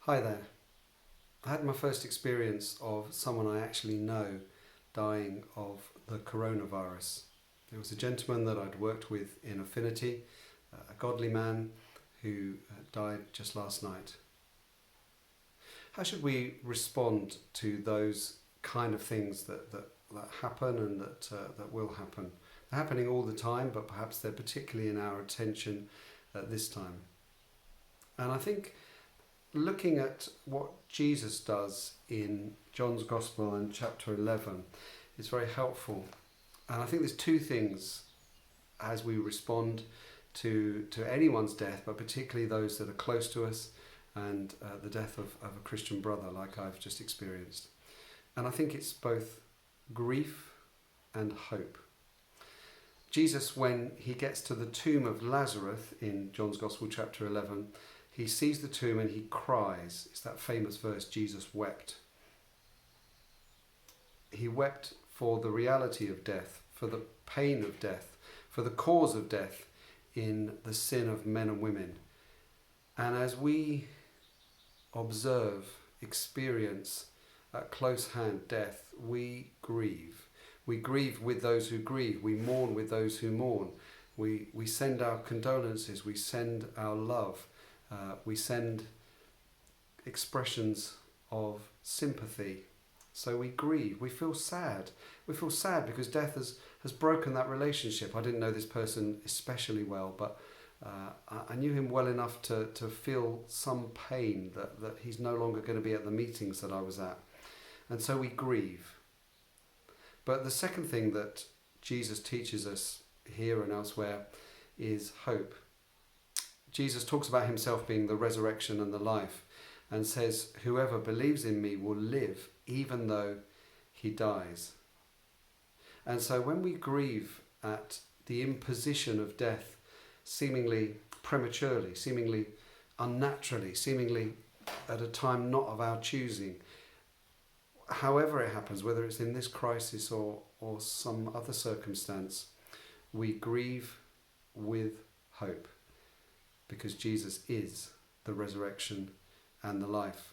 Hi there. I had my first experience of someone I actually know dying of the coronavirus. There was a gentleman that I'd worked with in Affinity, a godly man who died just last night. How should we respond to those kind of things that happen and that will happen? They're happening all the time, but perhaps they're particularly in our attention at this time. And I think looking at what Jesus does in John's Gospel in chapter 11 is very helpful. And I think there's two things as we respond to anyone's death, but particularly those that are close to us and the death of a Christian brother like I've just experienced. And I think it's both grief and hope. Jesus, when he gets to the tomb of Lazarus in John's Gospel chapter 11, he sees the tomb and he cries. It's that famous verse, Jesus wept. He wept for the reality of death, for the pain of death, for the cause of death in the sin of men and women. And as we observe, experience at close hand death, we grieve. We grieve with those who grieve. We mourn with those who mourn. We send our condolences. We send our love. We send expressions of sympathy. So we grieve. We feel sad. We feel sad because death has broken that relationship. I didn't know this person especially well, but I knew him well enough to feel some pain that he's no longer going to be at the meetings that I was at. And so we grieve. But the second thing that Jesus teaches us here and elsewhere is hope. Jesus talks about himself being the resurrection and the life and says, whoever believes in me will live even though he dies. And so when we grieve at the imposition of death, seemingly prematurely, seemingly unnaturally, seemingly at a time not of our choosing, however it happens, whether it's in this crisis or some other circumstance, we grieve with hope because Jesus is the resurrection and the life.